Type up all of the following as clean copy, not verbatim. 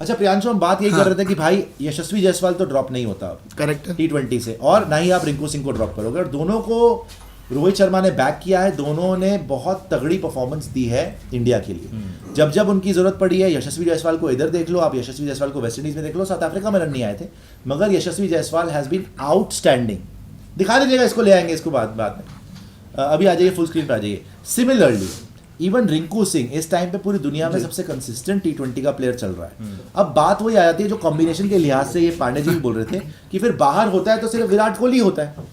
अच्छा प्रियांशु, हम बात यही कर रहे थे कि भाई यशस्वी जायसवाल तो ड्रॉप नहीं होता करेक्ट है T20 से, और ना ही आप रिंकू सिंह को ड्रॉप करोगे, और दोनों को रोहित शर्मा ने बैक किया है, दोनों ने बहुत तगड़ी परफॉर्मेंस दी है इंडिया के लिए। जब जब उनकी जरूरत पड़ी है, यशस्वी जायसवाल को इधर देख लो, आप यशस्वी जायसवाल को वेस्ट इंडीज में देख लो, साउथ अफ्रीका में रन नहीं आए थे, मगर यशस्वी जायसवाल हैज बीन आउटस्टैंडिंग। दिखा दीजिएगा, इसको ले आएंगे इसको बाद में। अभी आ जाइए, फुल स्क्रीन पे आ जाइए। सिमिलरली इवन रिंकू सिंह इस टाइम पे पूरी दुनिया में सबसे कंसिस्टेंट T20 का प्लेयर चल रहा है। अब बात वही आ जाती है जो कॉम्बिनेशन के लिहाज से ये पांडे जी भी बोल रहे थे कि फिर बाहर होता है तो सिर्फ विराट कोहली होता है,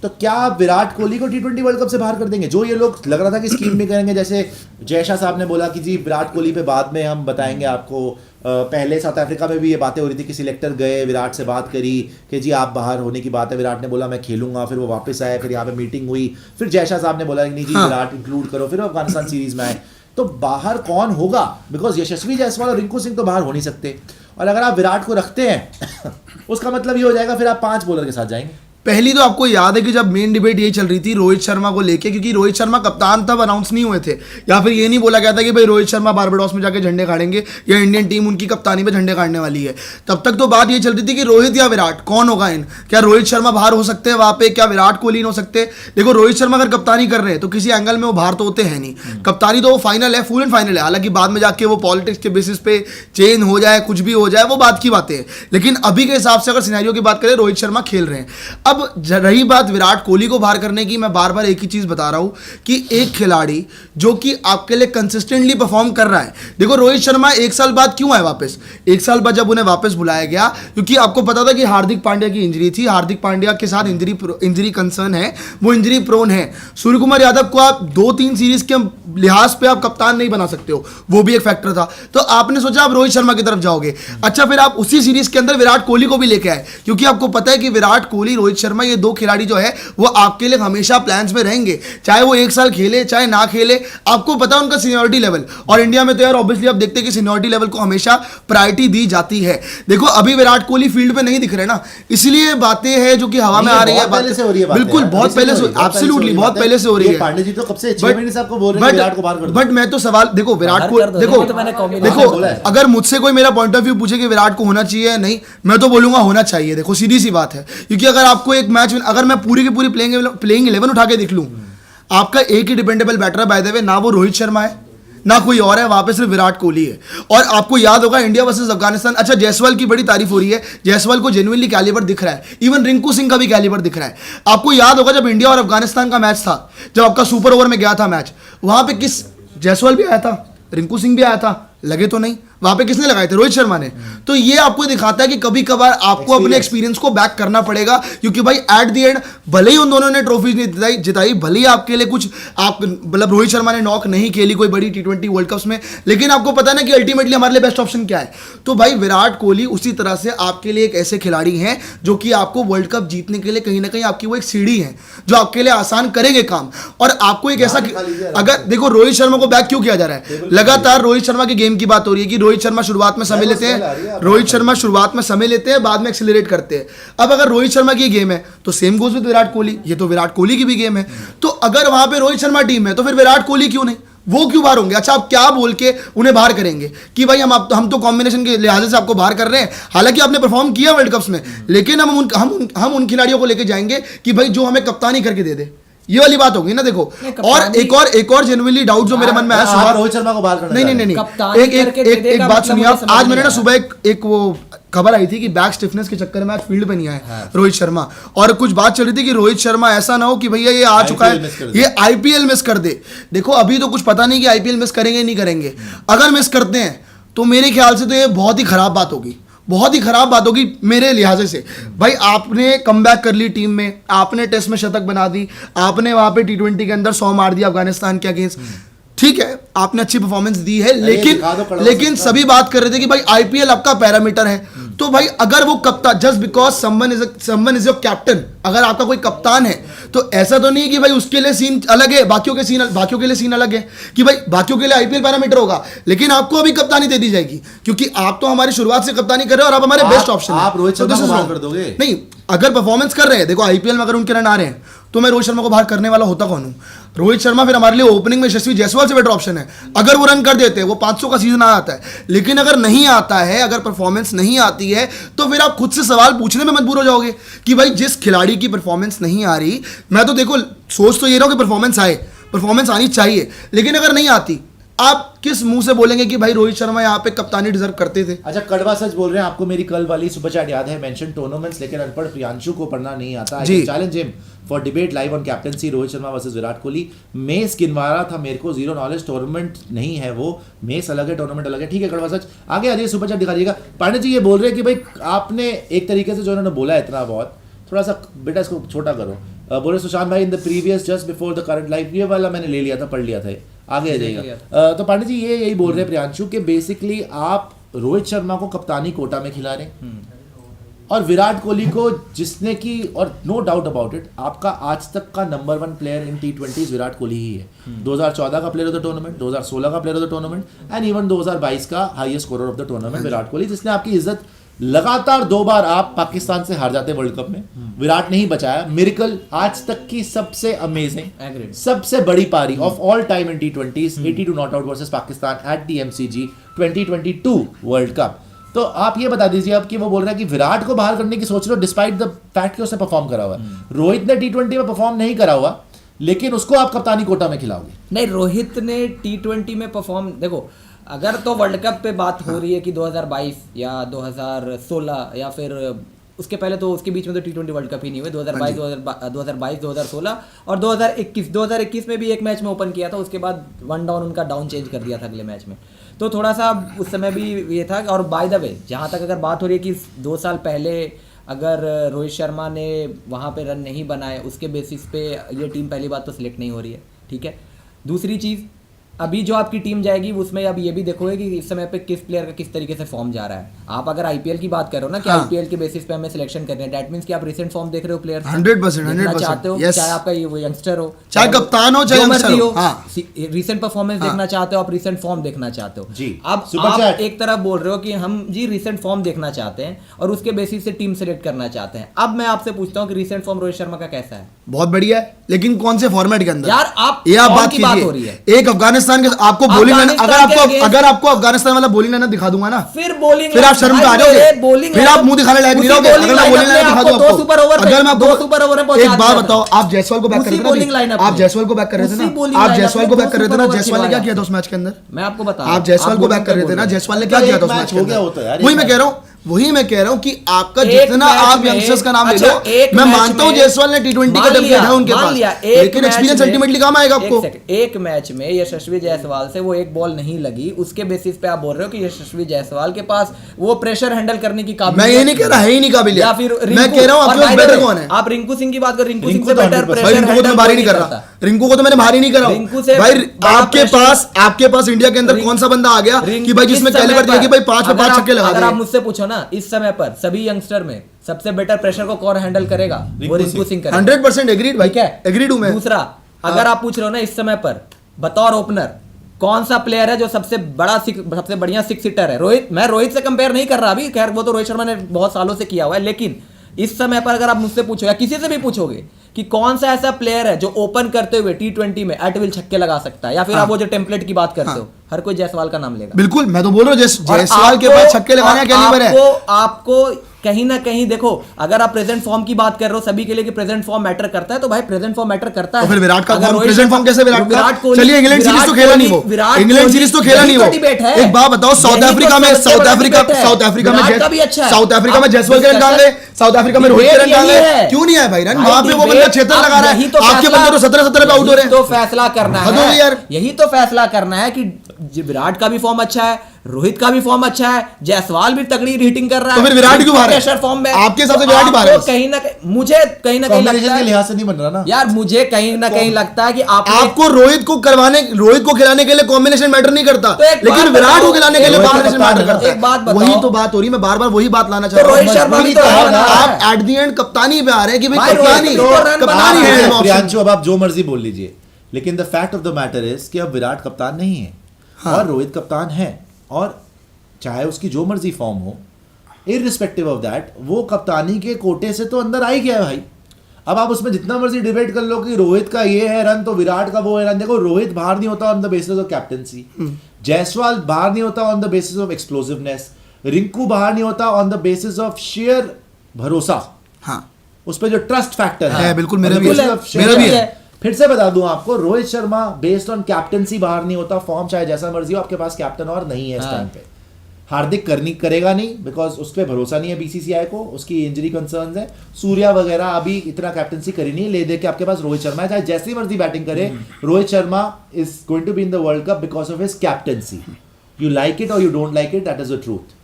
तो क्या आप विराट कोहली को T20 वर्ल्ड कप से बाहर कर देंगे? जो ये लोग लग रहा था कि स्कीम में करेंगे, जैसे जयशाह साहब ने बोला कि जी विराट कोहली पे बाद में हम बताएंगे आपको, पहले साउथ अफ्रीका में भी ये बातें हो रही थी कि सिलेक्टर गए, विराट से बात करी कि जी आप बाहर होने की बात है, विराट ने बोला मैं खेलूंगा, फिर वो वापस आए, फिर यहाँ पे मीटिंग हुई, फिर जयशाह साहब ने बोला नहीं जी विराट इंक्लूड करो, फिर वो अफगानिस्तान सीरीज में आए। तो बाहर कौन होगा? बिकॉज यशस्वी जायसवाल और रिंकू सिंह तो बाहर हो नहीं सकते, और अगर आप विराट को रखते हैं उसका मतलब ये हो जाएगा फिर आप 5 बॉलर के साथ जाएंगे। पहली तो आपको याद है कि जब मेन डिबेट यही चल रही थी रोहित शर्मा को लेके, क्योंकि रोहित शर्मा कप्तान तब अनाउंस नहीं हुए थे, या फिर ये नहीं बोला गया था कि भाई रोहित शर्मा बारबाडोस में जाके झंडे गाड़ेंगे या इंडियन टीम उनकी कप्तानी में झंडे गाड़ने वाली है। तब तक तो बात ये चल रही थी कि रोहित या विराट कौन होगा इन, क्या रोहित शर्मा बाहर हो सकते हैं वहां पे, क्या विराट कोहली हो सकते हैं? देखो रोहित शर्मा अगर कप्तानी कर रहे हैं तो किसी एंगल में वो बाहर तो होते हैं नहीं, कप्तानी तो वो फाइनल है, फुल एंड फाइनल है। हालांकि बाद में जाके वो पॉलिटिक्स के बेसिस पे चेंज हो जाए, कुछ भी हो जाए, वो बात की बातें हैं, लेकिन अभी के हिसाब से अगर सिनेरियो की बात करें रोहित शर्मा खेल रहे हैं। अब रही बात विराट कोहली को बाहर करने की, मैं बार बार एक ही चीज बता रहा हूं कि एक खिलाड़ी जो कि आपके लिए कंसिस्टेंटली परफॉर्म कर रहा है, देखो रोहित शर्मा 1 साल बाद क्यों आए वापस? 1 साल बाद जब उन्हें वापस बुलाया गया, क्योंकि आपको पता था कि हार्दिक पांड्या की इंजरी थी, हार्दिक पांड्या के साथ इंजरी कंसर्न है, वो इंजरी प्रोन है। सूर्य कुमार यादव को आप 2-3 सीरीज के लिहाज पे आप कप्तान नहीं बना सकते हो, वो भी एक फैक्टर था। तो आपने सोचा आप रोहित शर्मा की तरफ जाओगे, अच्छा फिर आप उसी सीरीज के अंदर विराट कोहली को भी लेके आए, क्योंकि आपको पता है कि विराट कोहली, रोहित शर्मा, ये 2 खिलाड़ी जो है वो आपके लिए हमेशा प्लान्स में रहेंगे, चाहे वो 1 साल खेले चाहे ना खेले, आपको पता है उनका सीनियरिटी लेवल। और इंडिया में तो यार ऑब्वियसली आप देखते हैं कि सीनियरिटी लेवल को हमेशा प्रायोरिटी दी जाती है। देखो अभी विराट कोहली फील्ड पे नहीं दिख रहे ना, इसलिए बातें हैं जो कि हवा में आ रही है, पहले से हो रही है, बिल्कुल बहुत पहले से, एब्सोल्युटली बहुत पहले से हो रही है। पांडे जी तो कब से 6 महीने से आपको बोल रहे हैं विराट को बाहर कर दो। बट मैं तो सवाल देखो, विराट को देखो अगर मुझसे कोई मेरा पॉइंट ऑफ व्यू पूछे कि विराट को होना चाहिए या नहीं, मैं तो बोलूंगा होना चाहिए। देखो सीधी सी बात है, क्योंकि अगर आपको एक मैच, अगर मैं पूरी की पूरी प्लेइंग 11 उठा के देख लूं, आपका एक ही डिपेंडेबल बैटर है बाय द वे, ना वो रोहित शर्मा है ना कोई और है, वहां पे सिर्फ विराट कोहली है। और आपको याद होगा इंडिया वर्सेस अफगानिस्तान, अच्छा जायसवाल की बड़ी तारीफ हो रही है, जायसवाल को जेन्युइनली कैलिबर दिख रहा है, इवन रिंकू सिंह का भी कैलिबर दिख रहा है। आपको याद होगा जब इंडिया और अफगानिस्तान का मैच था, जब आपका सुपर ओवर में गया था मैच, वहां पे किस, जायसवाल भी आया था, रिंकू सिंह भी आया था, लगे तो नहीं, वहां पे किसने लगाए थे? रोहित शर्मा ने। तो ये आपको दिखाता है कि कभी कभार आपको अपने एक्सपीरियंस को बैक करना पड़ेगा, क्योंकि भाई एट द एंड भले ही उन दोनों ने ट्रॉफीज नहीं जिताई, भले ही आपके लिए कुछ, आप मतलब रोहित शर्मा ने नॉक नहीं खेली कोई बड़ी T20 वर्ल्ड कप्स में, लेकिन आपको पता है ना कि अल्टीमेटली हमारे लिए बेस्ट ऑप्शन क्या है। तो भाई विराट कोहली उसी तरह से आपके लिए एक ऐसे खिलाड़ी हैं जो कि आपको वर्ल्ड कप जीतने के लिए कहीं ना कहीं आपकी वो एक सीढ़ी है जो आपके लिए आसान करेंगे काम। और आपको एक ऐसा, अगर देखो रोहित शर्मा को बैक क्यों किया जा रहा है, लगातार रोहित शर्मा की गेम की बात हो रही है कि रोहित शर्मा शुरुआत में समय लेते हैं, रोहित शर्मा शुरुआत में समय लेते हैं, बाद में एक्सेलरेट करते हैं। अब अगर रोहित शर्मा की गेम है तो same goes with Virat Kohli, ये तो विराट कोहली की भी गेम है। तो अगर वहां पे रोहित शर्मा टीम है तो फिर विराट कोहली क्यों नहीं, वो क्यों बाहर होंगे? अच्छा आप क्या बोल के उन्हें बाहर करेंगे कि भाई हम तो कॉम्बिनेशन के लिहाज से आपको बाहर कर रहे हैं, हालांकि आपने परफॉर्म किया वर्ल्ड कप्स में, लेकिन हम उन खिलाड़ियों को लेके जाएंगे कि भाई जो हमें कप्तानी करके दे दे, ये वाली बात होगी ना। देखो और एक और जेन्युइनली डाउट जो मेरे मन में आया सुबह, रोहित शर्मा को बाहर करना, नहीं एक बात सुनिए आप, आज मैंने ना सुबह एक वो खबर आई थी कि बैक स्टिफनेस के चक्कर में आज फील्ड पे नहीं आए रोहित शर्मा, और कुछ बात चल रही थी कि रोहित शर्मा ऐसा ना हो कि भैया ये आ चुका है, ये आईपीएल मिस कर दे। देखो अभी तो कुछ पता नहीं कि आईपीएल मिस करेंगे नहीं करेंगे, अगर मिस करते हैं तो मेरे ख्याल से तो ये बहुत ही खराब बात होगी, बहुत ही खराब बात होगी मेरे लिहाजे से। भाई आपने कमबैक कर ली टीम में, आपने टेस्ट में शतक बना दी, आपने वहां पे T20 के अंदर 100 मार दिया अफगानिस्तान के अगेंस्ट, ठीक है आपने अच्छी परफॉर्मेंस दी है, लेकिन सभी बात कर रहे थे कि भाई आईपीएल आपका पैरामीटर है। तो भाई अगर वो कप्तान, just because someone is your captain, अगर आपका कोई कप्तान है तो ऐसा तो नहीं है कि भाई उसके लिए सीन अलग है, बाकियों के लिए सीन अलग है कि भाई बाकियों के लिए आईपीएल पैरामीटर होगा, लेकिन आपको अभी कप्तानी दे दी जाएगी क्योंकि आप तो हमारी शुरुआत से कप्तानी कर रहे हो और आप हमारे बेस्ट ऑप्शन आप रोहित शर्मा को बाहर कर दोगे? नहीं, अगर परफॉर्मेंस कर रहे हैं, देखो आईपीएल में अगर उनके रन आ रहे हैं तो मैं रोहित शर्मा को बाहर करने वाला होता कौन हूँ? रोहित शर्मा फिर हमारे लिए ओपनिंग में यशस्वी जायसवाल से बेटर ऑप्शन है। अगर वो रन कर देते हैं, वो 500 का सीजन आ आता है, लेकिन अगर नहीं आता है, अगर परफॉर्मेंस नहीं आती है, तो फिर आप खुद से सवाल पूछने में मजबूर हो जाओगे कि भाई जिस खिलाड़ी की परफॉर्मेंस नहीं आ रही, मैं तो देखो सोच तो ये रहा हूँ कि परफॉर्मेंस आए, परफॉर्मेंस आनी चाहिए, लेकिन अगर नहीं आती, आप किस मुंह से बोलेंगे कि भाई रोहित शर्मा यहाँ पे कप्तानी डिजर्व करते थे? अच्छा, कड़वा सच बोल रहे हैं। आपको मेरी कल वाली सुपर चैट याद है, मेंशन टूर्नामेंट्स, लेकिन अनपढ़ प्रियांशु को पढ़ना नहीं आता। I challenge him for debate live on captaincy Rohit Sharma versus Virat Kohli. मेस गिनवारा था मेरे को, जीरो नॉलेज, टूर्नामेंट नहीं है वो, मेस अलग है, टूर्नामेंट अलग है। ठीक है कड़वा सच, आगे आ जाइए, सुपर चैट दिखा दीजिएगा। पांडे जी ये बोल रहे हैं कि भाई आपने एक तरीके से जो उन्होंने बोला है इतना बहुत, थोड़ा सा बेटा इसको छोटा करो। बोले सुशांत भाई in the previous just before the current live, ये वाला मैंने ले लिया था, पढ़ लिया था, आगे आ जाइएगा। तो पांडे जी ये यही बोल रहे हैं प्रियांशु कि बेसिकली आप रोहित शर्मा को कप्तानी कोटा में खिला रहे हैं और विराट कोहली को, जिसने की, और नो डाउट अबाउट इट, आपका आज तक का number 1 player in T20 Virat Kohli ही है। 2014 का प्लेयर ऑफ द टूर्नामेंट, 2016 का player of the tournament and even 2022 का highest scorer of the tournament Virat Kohli, जिसने आपकी इज्जत लगातार 2 बार आप पाकिस्तान से हार जाते वर्ल्ड कप में, विराट ने ही बचाया। मिरेकल आज तक की सबसे अमेजिंग, सबसे बड़ी पारी of all time in T20, 82 not out versus Pakistan at the MCG 2022 world cup. तो आप ये बता दीजिए अब कि वो बोल रहा है कि विराट को बाहर करने की सोच रहे हो डिस्पाइट द फैक्ट कि उसने परफॉर्म करा हुआ है। रोहित ने T20 में परफॉर्म नहीं करा हुआ, लेकिन उसको आप कप्तानी कोटा में खिलाओगे? नहीं, रोहित ने T20 में परफॉर्म, देखो अगर तो वर्ल्ड कप पे बात हो रही है कि 2022 या 2016 या फिर उसके पहले, तो उसके बीच में तो T20 वर्ल्ड कप ही नहीं हुए, 2022, 2016 और 2021 में भी एक मैच में ओपन किया था, उसके बाद वन डाउन उनका डाउन चेंज कर दिया था अगले मैच में, तो थोड़ा सा उस समय भी ये था। और बाय द वे, जहाँ तक अगर बात हो रही है कि 2 साल पहले अगर रोहित शर्मा ने वहाँ पे रन नहीं बनाए, उसके बेसिस पे ये टीम पहली बात तो सिलेक्ट नहीं हो रही है, ठीक है। दूसरी चीज़, अभी जो आपकी टीम जाएगी उसमें अब ये भी देखोगे कि इस समय पे किस प्लेयर का किस तरीके से फॉर्म जा रहा है। आप अगर आईपीएल की बात कर रहे हो ना कि आईपीएल के बेसिस पे हमें सिलेक्शन करना है, दैट मींस कि आप रिसेंट फॉर्म देख रहे हो प्लेयर 100% चाहते हो, चाहे आपका ये यंगस्टर हो, चाहे कप्तान हो, चाहे यंगस्टर हो, रिसेंट परफॉर्मेंस देखना चाहते हो, आप रिसेंट फॉर्म देखना चाहते हो जी। अब आप एक तरफ बोल रहे हो कि हम जी रिसेंट फॉर्म देखना चाहते हैं और उसके बेसिस से टीम सेलेक्ट करना चाहते हैं। अब मैं आपसे पूछता हूँ कि रिसेंट फॉर्म रोहित शर्मा का कैसा है? बहुत बढ़िया है, लेकिन कौन से फॉर्मेट के अंदर? यार आप ये आप बात की हो रही है। एक अफगानिस्तान के, आपको बॉलिंग, अगर आपको अफगानिस्तान वाला बॉलिंग लाइनअप दिखा दूंगा ना, फिर आप शर्म पे आ जाओगे, फिर आप मुंह दिखाने लायक नहीं रहोगे। अगर मैं बॉलिंग लाइनअप दिखा दूं आपको, अगर मैं आपको एक बात बताओ, आप जायसवाल को बैक कर रहे थे ना, आप जायसवाल को बैक कर रहे थे ना, आप जायसवाल को बैक कर रहे थे ना, जायसवाल ने क्या किया था उस मैच के अंदर? मैं आपको बता, आप जायसवाल को बैक कर रहे थे ना, जायसवाल ने क्या किया था उस मैच के अंदर? वही मैं कह रहा हूं कि आपका जितना आप यंगस्टर्स का नाम ले लो, मैं मानता हूं जायसवाल ने T20 का डेब्यू है उनके पास, लेकिन एक्सपीरियंस अल्टीमेटली काम आएगा आपको। एक मैच में यशस्वी जायसवाल से वो एक बॉल नहीं लगी, उसके बेसिस पे आप बोल रहे हो कि यशस्वी जायसवाल के पास वो प्रेशर हैंडल करने की काबिलियत? मैं ये नहीं कह रहा है ही नहीं काबिलियत, या फिर मैं कह रहा हूं आपके पास बेटर कौन है? आप रिंकू सिंह की बात कर, रिंकू सिंह से बेटर प्रेशर रिंकू को तो मैं भारी नहीं कर रहा, रिंकू को तो मैंने भारी नहीं करा भाई। आपके पास इंडिया के अंदर कौन सा बंदा आ गया कि भाई जिसमें कैलिबर दिया कि भाई 5 पे 5 छक्के लगा दे? अगर आप मुझसे पूछो ना, इस समय पर सभी यंगस्टर में सबसे बेटर प्रेशर को कौन हैंडल करेगा? वो रिंकू सिंह करेगा। 100% एग्रीड भाई, क्या एग्रीड हूं मैं। दूसरा, अगर आप पूछ रहे हो ना इस समय पर बतौर ओपनर कौन सा प्लेयर है जो सबसे बढ़िया 6 सीटर है? रोहित, मैं रोहित से कंपेयर नहीं कर रहा अभी, खैर वो तो रोहित शर्मा ने बहुत सालों से किया हुआ है, लेकिन इस समय पर अगर आप मुझसे पूछो या किसी से भी पूछोगे कि कौन सा ऐसा प्लेयर है जो ओपन करते हुए T20 में एट विल छक्के लगा सकता है, या फिर आप वो जो टेम्पलेट की बात करते हो, हर कोई जायसवाल का नाम लेगा। बिल्कुल, मैं तो बोल रहा हूँ जायसवाल के पास छक्के लगाने का कैलिबर है। आपको कहीं ना कहीं देखो, अगर आप प्रेजेंट फॉर्म की बात कर रहे हो सभी के लिए कि प्रेजेंट फॉर्म मैटर करता है, तो भाई प्रेजेंट फॉर्म मैटर करता है। तो फिर विराट का प्रेजेंट फॉर्म कैसे? विराट को चलिए, इंग्लैंड सीरीज तो खेला नहीं वो, इंग्लैंड सीरीज तो खेला नहीं वो। एक बात बताओ, साउथ अफ्रीका में जायसवाल के रन कहां गए? साउथ अफ्रीका में रोहित के रन कहां गए? क्यों नहीं आए भाई रन? वहां पे वो बंदा 76 लगा रहा है, आपके बंदे तो 17 पे आउट हो रहे हैं। तो फैसला करना है, यही तो फैसला करना है कि विराट का भी फॉर्म अच्छा है, रोहित का भी फॉर्म अच्छा है, जायसवाल भी तगड़ी हिटिंग कर रहा है, तो फिर विराट क्यों बाहर है? प्रेशर फॉर्म में आपके हिसाब से विराट ही बाहर है। कहीं ना कहीं मुझे लगता है, लिहाज से नहीं बन रहा ना यार, मुझे कहीं ना कहीं लगता है कि आपको रोहित को खिलाने के लिए कॉम्बिनेशन मैटर नहीं करता, लेकिन विराट को खिलाने के लिए कॉम्बिनेशन मैटर करता है। एक बात बताओ, वही तो बात हो रही है, मैं बार-बार वही बात लाना चाह रहा हूं। रोहित शर्मा भी तो आप एट द एंड कप्तानी पे आ रहे हैं कि भाई कप्तानी है। प्रियांशु, अब आप जो मर्जी बोल लीजिए, लेकिन the fact of the matter is कि अब विराट कप्तान नहीं है और रोहित कप्तान है, और चाहे उसकी जो मर्जी फॉर्म हो, इररिस्पेक्टिव ऑफ दैट, वो कप्तानी के कोटे से तो अंदर आ ही गया भाई। अब आप उसमें जितना मर्जी डिबेट कर लो कि रोहित का ये है रन तो विराट का वो है रन, देखो रोहित बाहर नहीं होता on the basis of captaincy, Jaiswal बाहर नहीं होता on the basis of explosiveness, Rinku बाहर नहीं होता on the basis of sheer भरोसा, हाँ उस पर जो ट्रस्ट फैक्टर है, बिल्कुल मेरा On the भी basis है, of मेरा भी share- है। फिर से बता दूं आपको, Rohit Sharma based on captaincy बाहर नहीं होता, फॉर्म चाहे जैसा मर्जी हो, आपके पास कैप्टन और नहीं है इस टाइम पे। हार्दिक करेगा नहीं बिकॉज उस पर भरोसा नहीं है बीसीसीआई को, उसकी इंजरी कंसर्न्स है। सूर्या वगैरह अभी इतना कैप्टनसी करी नहीं, ले दे के आपके पास रोहित शर्मा है, चाहे जैसी मर्जी बैटिंग करे, Rohit Sharma is going to be in the world cup because of his captaincy. You like it और you don't like it, that is the truth.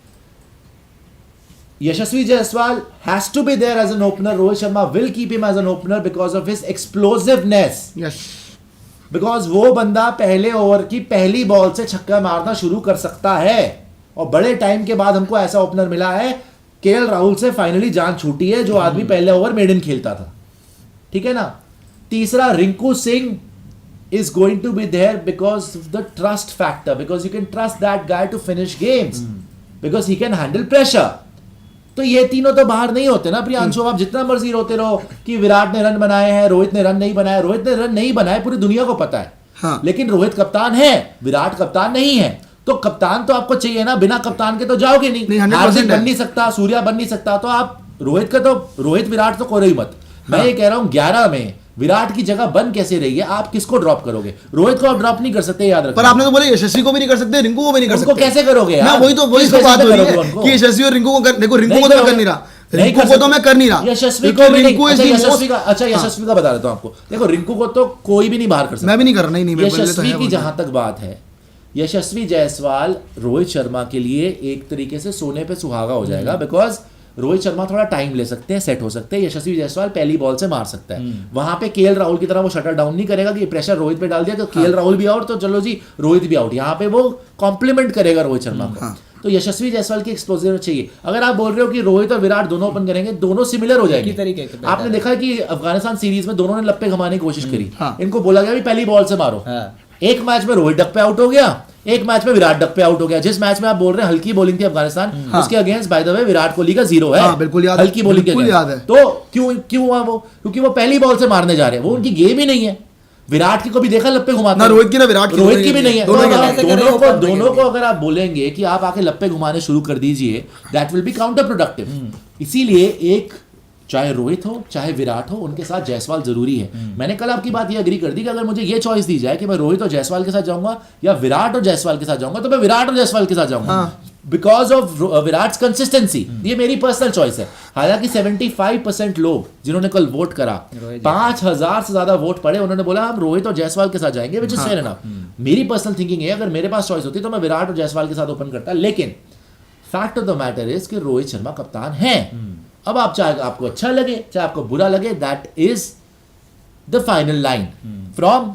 Yashasvi Jaiswal has to be there as an opener. Rohit Sharma will keep him as an opener because of his explosiveness. Yes Because वो बंदा पहले over की पहली ball से छक्का मारना शुरू कर सकता है, और बड़े टाइम के बाद हमको ऐसा ओपनर मिला है। केएल राहुल से फाइनली जान छूटी है, जो आदमी पहले ओवर मेडन खेलता था, ठीक है ना। तीसरा, Rinku Singh is going to be there because of the trust factor, because you can trust that guy to finish games, because he can handle pressure. तो ये तीनों तो बाहर नहीं होते ना प्रियांशु। आप जितना मर्जी रोते रहो कि विराट ने रन बनाए हैं, रोहित ने रन नहीं बनाए, रोहित ने रन नहीं बनाए पूरी दुनिया को पता है, हाँ। लेकिन रोहित कप्तान है, विराट कप्तान नहीं है। तो कप्तान तो आपको चाहिए ना, बिना कप्तान के तो जाओगे नहीं। 100% हार्दिक है। बन नहीं सकता, सूर्या बन नहीं सकता, तो आप रोहित विराट तो करो ही मत। मैं ये कह रहा हूं 11 में विराट की जगह बन कैसे रही है, आप किसको ड्रॉप करोगे? रोहित को आप ड्रॉप नहीं कर सकते, याद रखना। पर आपने तो बोला यशस्वी को भी नहीं कर सकते, रिंकू को भी नहीं कर उनको सकते। कैसे करोगे मैं यार? वही तो किस बात वजह से हो रही करोगे है उनको? कि यशस्वी और रिंकू को देखो, रिंकू नहीं को तो मैं करोगे। कर नहीं रहा, नहीं रिंकू कर को तो सकते। मैं कर नहीं रहा। यशस्वी Because को भी नहीं। रिंकू is अच्छा, the यशस्वी का most- अच्छा यशस्वी का बता देता हूं आपको। देखो रिंकू को तो कोई भी नहीं बाहर कर सकता। मैं भी नहीं कर रहा, नहीं मैं बोल रहा यशस्वी था, की है जहां तक बात है, यशस्वी जायसवाल रोहित शर्मा के लिए एक तरीके से सोने पे सुहागा हो जाएगा, बिकॉज रोहित शर्मा थोड़ा टाइम ले सकते हैं, सेट हो सकते हैं। यशस्वी जायसवाल पहली बॉल से मार सकता है। वहां पे केएल राहुल की तरह वो शटर डाउन नहीं करेगा कि प्रेशर रोहित पे डाल दिया तो केएल राहुल भी आउट, तो चलो जी रोहित भी आउट। यहाँ पे वो कॉम्प्लीमेंट करेगा रोहित शर्मा को। तो यशस्वी जायसवाल की एक्सप्लोजिव चाहिए। अगर आप बोल रहे हो कि रोहित और विराट दोनों ओपन करेंगे, दोनों सिमिलर हो जाएंगे। तरीके के आपने देखा कि अफगानिस्तान सीरीज में दोनों ने लप्पे घुमाने की कोशिश करी, हाँ। इनको बोला गया भी पहली बॉल से मारो। हाँ। एक मैच में रोहित डक पे आउट हो गया, एक मैच में विराट डक पे आउट हो गया। जिस मैच में आप बोल रहे हैं हल्की बॉलिंग थी अफगानिस्तान, उसके अगेंस्ट बाय द वे विराट कोहली का 0 है। हाँ, बिल्कुल याद है। हल्की बॉलिंग के बिल्कुल against। याद है। तो क्यों हुआ वो? क्योंकि वो पहली बॉल से मारने जा रहे हैं, वो उनकी गेम ही नहीं है। विराट की को भी देखा लप्पे घुमाते ना रोहित की ना विराट की, रोहित की भी नहीं है। दोनों तो की आप नहीं है। दोनों को अगर आप बोलेंगे कि आप आके लप्पे घुमाने शुरू कर दीजिए, that will be counter productive. इसीलिए एक चाहे रोहित हो चाहे विराट हो, उनके साथ जायसवाल जरूरी है। मैंने कल आपकी बात ये एग्री कर दी कि अगर मुझे ये चॉइस दी जाए कि मैं रोहित और जायसवाल के साथ जाऊंगा या विराट और जायसवाल के साथ जाऊंगा, तो मैं विराट और जायसवाल के साथ जाऊंगा, बिकॉज ऑफ विराट कंसिस्टेंसी। ये मेरी पर्सनल चॉइस है। हालांकि 75% लोग जिन्होंने कल वोट करा, 5000 से ज्यादा वोट पड़े, उन्होंने बोला हम रोहित और जायसवाल के साथ जाएंगे, विच इज फेयर इनफ। मेरी पर्सनल थिंकिंग है, अगर मेरे पास चॉइस होती तो मैं विराट और जायसवाल के साथ ओपन करता, लेकिन fact of the matter is कि रोहित शर्मा कप्तान है। अब आप चाहे आपको अच्छा लगे चाहे आपको बुरा लगे, that is the final line from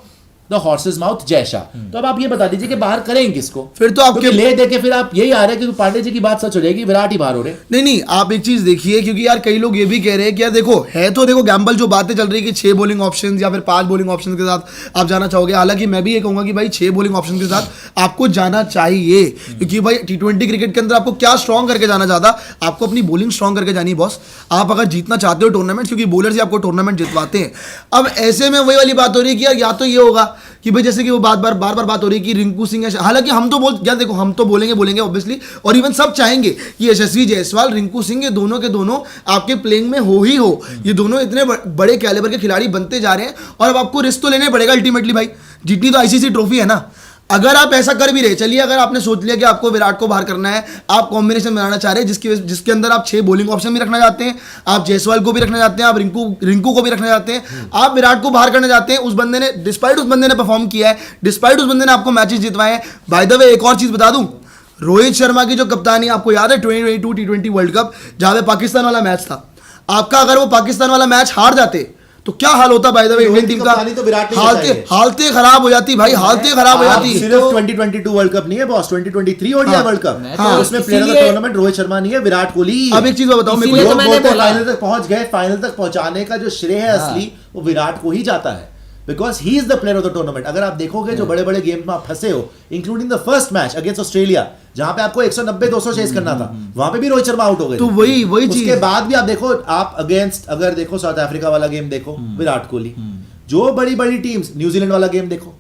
the horses mouth Jay Shah. तो अब आप ये बता दीजिए कि बाहर करेंगे किसको? फिर तो आपके क्योंकि ले दे के फिर आप यही आ रहे हैं कि पांडे जी की बात सच हो जाएगी, विराट ही बाहर हो रहे। नहीं आप एक चीज देखिए, क्योंकि यार कई लोग ये भी कह रहे हैं कि यार देखो गैम्बल जो बातें चल रही है कि 6 बॉलिंग ऑप्शंस या फिर 5 बॉलिंग ऑप्शन के साथ आप जाना चाहोगे। हालांकि मैं भी ये कहूंगा कि भाई 6 बॉलिंग ऑप्शन के साथ आपको जाना चाहिए, क्योंकि भाई T20 क्रिकेट के अंदर आपको क्या स्ट्रॉन्ग करके जाना चाहता, आपको अपनी बॉलिंग स्ट्रॉन्ग करके जानी बॉस। आप अगर जीतना चाहते हो टूर्नामेंट, क्योंकि बॉलर ही आपको टूर्नामेंट जितवाते हैं। अब ऐसे में वही वाली बात हो रही है कि यार या तो ये होगा कि भाई जैसे कि वो बार बार बात हो रही है कि रिंकू सिंह है। हालांकि हम तो देखो हम तो बोलेंगे ऑब्वियसली, और इवन सब चाहेंगे कि यशस्वी जायसवाल, रिंकू सिंह, ये दोनों के दोनों आपके प्लेइंग में हो ही हो। ये दोनों इतने बड़े कैलिबर के खिलाड़ी बनते जा रहे हैं, और अब आपको रिस्क तो लेने पड़ेगा अल्टीमेटली भाई, जितनी तो आईसीसी ट्रॉफी है ना। अगर आप ऐसा कर भी रहे, चलिए अगर आपने सोच लिया कि आपको विराट को बाहर करना है, आप कॉम्बिनेशन बनाना चाह रहे हैं जिसके अंदर आप 6 बॉलिंग ऑप्शन भी रखना चाहते हैं, आप जायसवाल को भी रखना चाहते हैं, आप रिंकू को भी रखना चाहते हैं, आप विराट को बाहर करना चाहते हैं। उस बंदे ने डिस्पाइट उस बंदे ने परफॉर्म किया है, डिस्पाइट उस बंदे ने आपको मैचेस जितवाए हैं। बाय द वे एक और चीज बता दूं, रोहित शर्मा की जो कप्तानी आपको याद है 2022 T20 वर्ल्ड कप, जहां पे पाकिस्तान वाला मैच था, आपका अगर वो पाकिस्तान वाला मैच हार जाते तो क्या हाल होता bye the way Indian team का? हालतें खराब हो जाती भाई, हालतें खराब हो जाती। सिर्फ 2022 वर्ल्ड कप नहीं है बॉस, 2023 ओडीआई वर्ल्ड कप। हाँ, उसमें player of the tournament Rohit Sharma नहीं है, विराट कोहली। अब एक चीज बताओ, मेरे फाइनल तक पहुंच गए, फाइनल तक पहुंचाने का जो श्रेय है असली वो विराट को ही जाता है। Because he is the player of the tournament. अगर आप देखोगे जो बड़े बड़े गेम में आप फंसे हो, including the first match against Australia जहां पे आपको 190-200 चेस करना था, वहां पे भी रोहित शर्मा आउट हो गए। तो वही चीज, उसके बाद भी आप देखो, आप अगेंस्ट अगर देखो साउथ अफ्रीका वाला गेम देखो, विराट कोहली, जो बड़ी बड़ी टीम्स, न्यूजीलैंड वाला गेम देखो,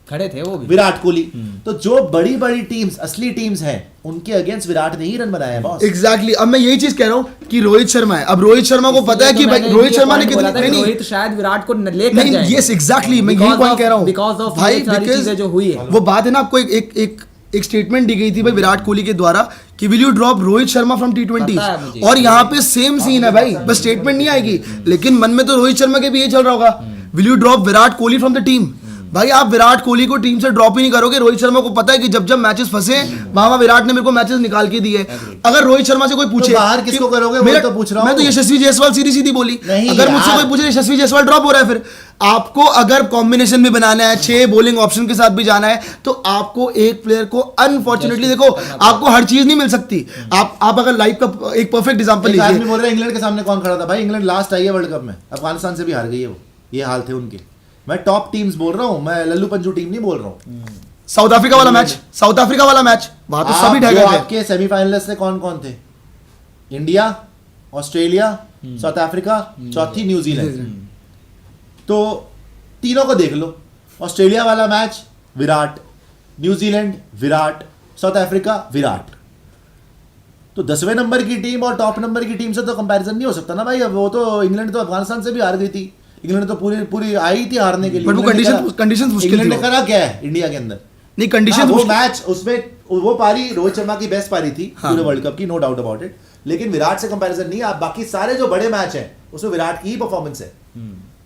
खड़े थे वो भी, विराट कोहली। तो जो बड़ी बड़ी टीम्स, असली टीम्स हैं, उनके अगेंस्ट विराट ने ही रन बनाया है बॉस। एग्जैक्टली। अब मैं यही चीज कह रहा हूँ कि रोहित शर्मा है, अब रोहित शर्मा को पता है कि भाई रोहित शर्मा ने कितने, नहीं रोहित शायद विराट को लेकर नहीं, यस एग्जैक्टली, मैं यही पॉइंट कह रहा हूँ बिकॉज ऑफ भाई, बिकॉज जो हुई है वो बात है ना, आपको एक स्टेटमेंट दी गई थी भाई विराट कोहली के द्वारा कि will you drop Rohit Sharma from T20, और यहाँ पे सेम सीन है भाई, बस स्टेटमेंट नहीं आएगी लेकिन मन में तो रोहित शर्मा के भी ये चल रहा होगा, will you drop Virat Kohli from the team. भाई आप विराट कोहली को टीम से ड्रॉप ही नहीं करोगे। रोहित शर्मा को पता है कि जब मैचेस फंसे वहां विराट ने मेरे को मैचेस निकाल के दिए। अगर रोहित शर्मा से कोई पूछे तो बाहर किसको करोगे, वो तो पूछ रहा हूं मैं, तो यशस्वी जायसवाल सीधी बोली, अगर मुझसे कोई पूछे यशस्वी जायसवाल ड्रॉप हो रहा है, फिर आपको अगर कॉम्बिनेशन में बनाना है, 6 बॉलिंग ऑप्शन के साथ भी जाना है, तो आपको एक प्लेयर को अनफॉर्चुनेटली, देखो आपको हर चीज नहीं मिल सकती। आप अगर लाइफ का एक परफेक्ट एग्जांपल लीजिए, आदमी बोल रहे हैं इंग्लैंड के सामने कौन खड़ा था भाई, इंग्लैंड लास्ट आई है वर्ल्ड कप में, अफगानिस्तान से भी हार गई है वो, ये हाल थे उनके। मैं टॉप टीम्स बोल रहा हूं, मैं लल्लू पंजू टीम नहीं बोल रहा हूं। साउथ अफ्रीका वाला मैच वहां तो सभी ढह गए थे। आपके सेमीफाइनलिस्ट से कौन कौन थे? इंडिया, ऑस्ट्रेलिया, साउथ अफ्रीका, चौथी न्यूजीलैंड। तो तीनों को देख लो, ऑस्ट्रेलिया वाला match Virat, New Zealand Virat, south Africa Virat. तो 10वें नंबर की टीम और टॉप नंबर की टीम से तो कंपैरिजन नहीं हो सकता ना भाई। अब वो तो इंग्लैंड तो अफगानिस्तान से भी हार गई थी, इंग्लैंड तो पूरी आई थी हारने के लिए, बट वो कंडीशन मुश्किल थी। इंग्लैंड ने करा क्या है इंडिया के अंदर? नहीं कंडीशन वो मैच, उसमें वो पारी रोहित शर्मा की बेस्ट पारी थी पूरे वर्ल्ड कप की, नो डाउट अबाउट इट, लेकिन विराट से कंपैरिजन नहीं। आप बाकी सारे जो बड़े मैच हैं उसमें विराट की ही परफॉर्मेंस है।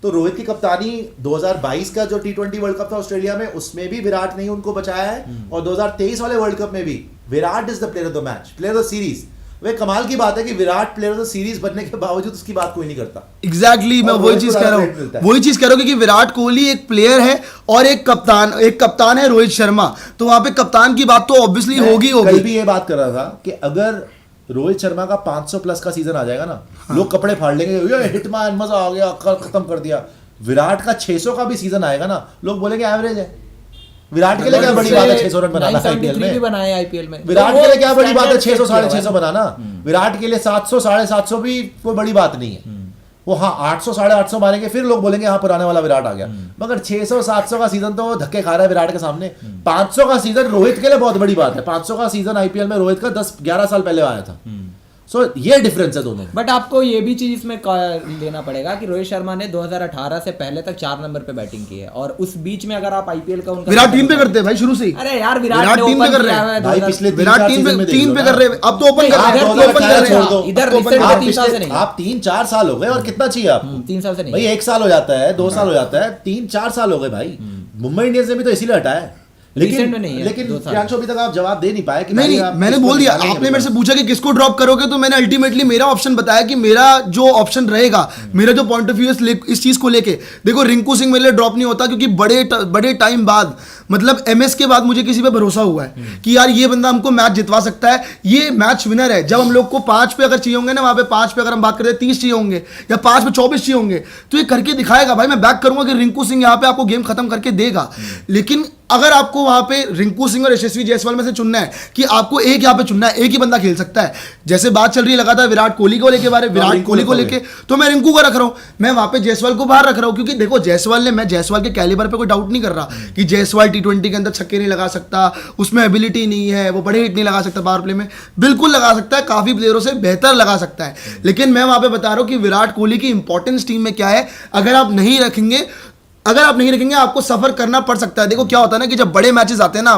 तो रोहित की कप्तानी 2022 का जो T20 वर्ल्ड कप था ऑस्ट्रेलिया में, उसमें भी विराट ने ही उनको बचाया है, और 2023 वाले वर्ल्ड कप में भी Virat is the player of the match, player of the series. वे कमाल की बात है कि Virat player of the series बनने के बावजूद उसकी बात कोई नहीं करता। एग्जैक्टली, मैं वही चीज कह रहा हूँ कि विराट कोहली एक प्लेयर है और एक कप्तान है रोहित शर्मा, तो वहां पे कप्तान की बात तो ऑब्वियसली होगी। कल भी ये बात कर रहा था कि अगर रोहित शर्मा का 500 प्लस का सीजन आ जाएगा ना, लोग कपड़े फाड़ लेंगे, हिटमैन मजा आ गया, खत्म कर दिया। विराट का 600 का भी सीजन आएगा ना, लोग बोलेंगे एवरेज है। विराट के लिए क्या बड़ी बात है 600 रन बनाना आईपीएल में? बनाए आईपीएल में विराट के लिए क्या बड़ी बात है 600 650 बनाना? विराट के लिए 700 750 भी कोई बड़ी बात नहीं है। वो हाँ 800 850 मारेंगे, फिर लोग बोलेंगे हाँ पुराने वाला विराट आ गया। मगर 600 700 का सीजन तो धक्के खा रहा है विराट के सामने। 500 का सीजन रोहित के लिए बहुत बड़ी बात है। 500 का सीजन आईपीएल में रोहित का 10-11 साल पहले आया था। सो ये डिफरेंस है दोनों में। बट आपको ये भी चीज इसमें लेना पड़ेगा कि रोहित शर्मा ने 2018 से पहले तक 4 नंबर पे बैटिंग की है, और उस बीच में अगर आप आईपीएल का उनका विराट टीम पे करते हैं भाई शुरू से ही। अरे यार विराट टीम पे कर रहे हैं भाई, पिछले विराट टीम पे कर रहे हैं, अब तो ओपन कर रहे हैं। इधर 3 साल से नहीं, आप 3-4 साल हो गए, और कितना चाहिए आपको? 3 साल से नहीं भाई, 1 साल हो जाता है, 2 साल हो जाता है, 3-4 साल हो गए भाई। मुंबई इंडियंस ने भी तो इसीलिए हटाया है। लेकिन प्रियांशु अभी तक आप जवाब दे नहीं पाए कि नहीं, मैंने बोल दिया। आपने मेरे से पूछा कि किसको ड्रॉप करोगे, तो मैंने अल्टीमेटली मेरा ऑप्शन बताया कि मेरा जो ऑप्शन रहेगा, मेरा जो पॉइंट ऑफ व्यू इस चीज को लेके, देखो रिंकू सिंह मेरे लिए ड्रॉप नहीं होता, क्योंकि बड़े टाइम बाद, मतलब एमएस के बाद मुझे किसी पे भरोसा हुआ है कि यार ये बंदा हमको मैच जितवा सकता है, ये मैच विनर है। जब हम लोग को 5 पे अगर चाहिए होंगे ना, वहां पे 5 पे अगर हम बात करते हैं 30 चाहिए होंगे, या 5 पे 24 चाहिए होंगे, तो ये करके दिखाएगा भाई। मैं बैक करूंगा कि रिंकू सिंह यहाँ पे आपको गेम खत्म करके देगा। लेकिन अगर आपको वहां पे रिंकू सिंह और यशस्वी जायसवाल में से चुनना है कि आपको एक यहाँ पे चुनना है, एक ही बंदा खेल सकता है, जैसे बात चल रही है लगातार विराट कोहली को लेके, विराट कोहली को लेके, तो मैं रिंकू को रख रहा हूं, मैं वहां पे जायसवाल को बाहर रख रहा हूं। क्योंकि देखो मैं जायसवाल के कैलिबर पे कोई डाउट नहीं कर रहा कि जायसवाल T20 के अंदर छक्के नहीं लगा सकता, उसमें एबिलिटी नहीं है, वो बड़े हिट नहीं लगा सकता पावर प्ले में, बिल्कुल लगा सकता है, काफी प्लेयरों से बेहतर लगा सकता है। लेकिन मैं वहां पे बता रहा हूं कि विराट कोहली की इंपॉर्टेंस टीम में क्या है। अगर आप नहीं रखेंगे, आपको सफर करना पड़ सकता है। देखो क्या होता है ना कि जब बड़े मैचेस आते हैं ना,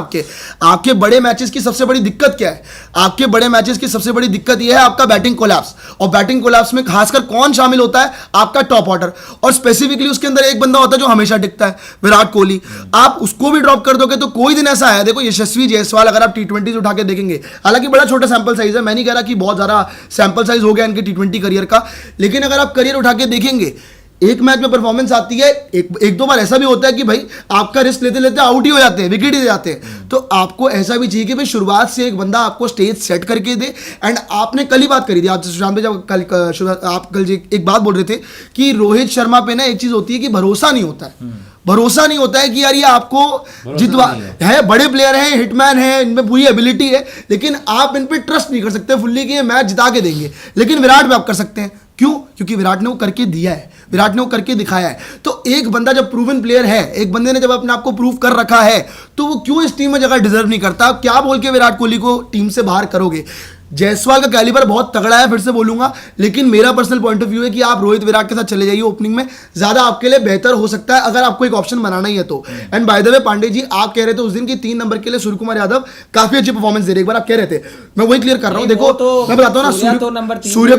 आपके बड़े मैचेस की सबसे बड़ी दिक्कत क्या है? आपके बड़े मैचेस की सबसे बड़ी दिक्कत यह है आपका बैटिंग कोलैप्स। और बैटिंग कोलैप्स में खासकर कौन शामिल होता है? आपका टॉप ऑर्डर, और स्पेसिफिकली उसके अंदर एक बंदा होता है जो हमेशा टिकता है, विराट कोहली। आप उसको भी ड्रॉप कर दोगे तो कोई दिन ऐसा है, देखो यशस्वी जायसवाल अगर आप T20 उठा के देखेंगे, हालांकि बड़ा छोटा सैंपल साइज है, मैं नहीं कह रहा कि बहुत ज्यादा सैंपल साइज हो गया इनके T20 करियर का, लेकिन अगर आप करियर उठा के देखेंगे, एक मैच में परफॉर्मेंस आती है, एक दो बार ऐसा भी होता है कि भाई आपका रिस्क लेते लेते आउट ही हो जाते हैं, विकेट ही जाते हैं। तो आपको ऐसा भी चाहिए कि भाई शुरुआत से एक बंदा आपको स्टेज सेट करके दे। एंड आपने कल ही बात करी थी, आप सुशांत भाई जब आप कल जी एक बात बोल रहे थे कि रोहित शर्मा पे ना एक चीज होती है कि भरोसा नहीं होता है। भरोसा नहीं होता है कि यार ये आपको जितवा है, बड़े प्लेयर हैं, हिटमैन है, इनमें पूरी एबिलिटी है, लेकिन आप इन पे ट्रस्ट नहीं कर सकते फुल्ली कि ये मैच जिता के देंगे। लेकिन विराट पे आप कर सकते हैं। क्यों? क्योंकि विराट ने वो करके दिया है, विराट ने वो करके दिखाया है। तो एक बंदा जब प्रूवन प्लेयर है, एक बंदे ने जब अपने आप को प्रूव कर रखा है, तो वो क्यों इस टीम में जगह डिजर्व नहीं करता? आप क्या बोल के विराट कोहली को टीम से बाहर करोगे? जायसवाल का कैलिबर बहुत तगड़ा है, फिर से बोलूंगा, लेकिन मेरा पर्सनल पॉइंट ऑफ व्यू है कि आप रोहित विराट के साथ चले जाइए ओपनिंग में, ज्यादा आपके लिए बेहतर हो सकता है अगर आपको एक ऑप्शन बनाना ही है तो। And by the way Pandey ji, आप कह रहे थे उस दिन की 3 नंबर के लिए सूर्य कुमार यादव काफी अच्छी परफॉर्मेंस दे रहे, एक बार आप कह रहे थे, मैं वही क्लियर कर रहा हूँ। देखो मैं बताता हूँ ना, सूर्य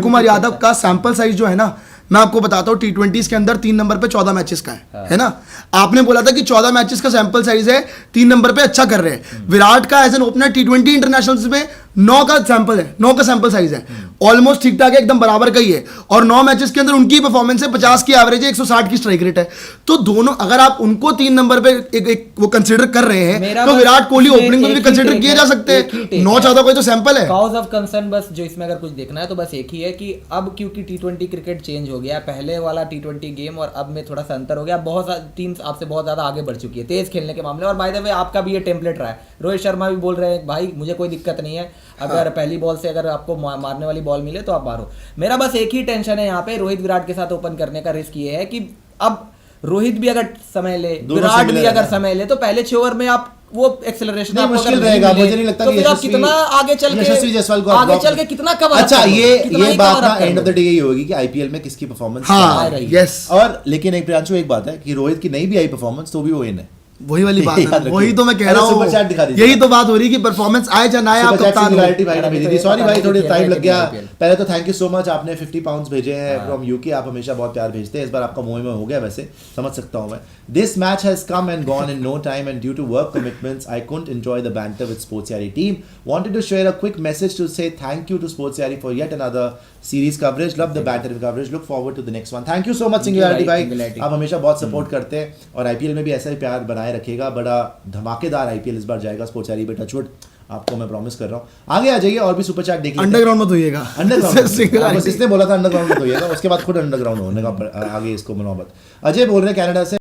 कुमार यादव का सैंपल साइज जो है ना, मैं आपको बताता हूँ T20s के अंदर 3 नंबर पे 14 मैचेस का है ना। आपने बोला था कि 14 मैचेस का सैंपल साइज है, 3 नंबर पे अच्छा कर रहे हैं। विराट का as an opener T20 internationals में 9 का सैंपल है, 9 का सैंपल साइज है, ऑलमोस्ट ठीक ठाक है, एकदम बराबर का ही है। और 9 मैचेस के अंदर उनकी परफॉर्मेंस है 50 की एवरेज है, 160 की स्ट्राइक रेट है। तो दोनों अगर आप उनको 3 नंबर पे एक वो कंसीडर कर रहे हैं, तो विराट कोहली ओपनिंग में भी कंसीडर किए जा सकते हैं। 9-14 कोई तो सैंपल है। कॉज ऑफ कंसर्न बस जो इसमें अगर कुछ देखना है तो बस एक ही है कि अब क्योंकि T20 क्रिकेट चेंज हो गया, पहले वाला T20 गेम और अब में थोड़ा सा अंतर हो गया, बहुत टीम आपसे बहुत ज्यादा आगे बढ़ चुकी है तेज खेलने के मामले। और बाय द वे आपका भी ये टेम्पलेट रहा है, रोहित शर्मा भी बोल रहे हैं भाई मुझे कोई दिक्कत नहीं है, अगर पहली बॉल से अगर आपको मारने वाली बॉल मिले तो आप मारो। मेरा बस एक ही टेंशन है यहाँ पे, रोहित विराट के साथ ओपन करने का रिस्क ये है कि अब रोहित भी अगर समय ले, विराट भी अगर समय ले, तो पहले 6 ओवर में आप वो एक्सेलरेशन मुश्किल रहेगा। मुझे नहीं लगता कि आप कितना आगे चल के कितना कवर। अच्छा ये बात ना एंड ऑफ द डे यही होगी कि आईपीएल में किसकी परफॉर्मेंस हाँ, यस। और लेकिन एक प्रियांशु एक बात है कि रोहित की नहीं भी आई परफॉर्मेंस तो भी वो इन है, वही वाली बात है, वही तो मैं कह रहा हूँ, यही तो बात हो रही है कि परफॉर्मेंस आए या ना आए, आप कप्तान हो। भाई ने भेजी थी, सॉरी भाई थोड़ी टाइम लग गया। पहले तो थैंक यू सो मच, आपने 50 पाउंड्स भेजे हैं फ्रॉम यूके, आप हमेशा बहुत प्यार भेजते हैं, इस बार आपका मुंह में हो गया, वैसे समझ सकता हूं मैं। This match has come and gone in no time and due to work commitments I couldn't enjoy the banter with sports Yaari team. Wanted to share a quick message to say thank you to sports Yaari for yet another series coverage, love the banter coverage, look forward to the next one. Thank you so much singularity भाई, आप हमेशा बहुत support करते हैं और IPL में भी ऐसा ही प्यार बनाए रखेगा। बड़ा धमाकेदार आईपीएल इस बार जाएगा स्पोर्ट्स यारी पे, टचवुड आपको मैं प्रॉमिस कर रहा हूँ। आगे आ जाइए और भी सुपर चैट देखिए। अंडरग्राउंड मत होइएगा, अंडरग्राउंड बस इसने बोला था अंडरग्राउंड मत होइएगा, उसके बाद खुद अंडरग्राउंड होने का आगे इसको मनोबत। अजय बोल रहे हैं कनाडा से।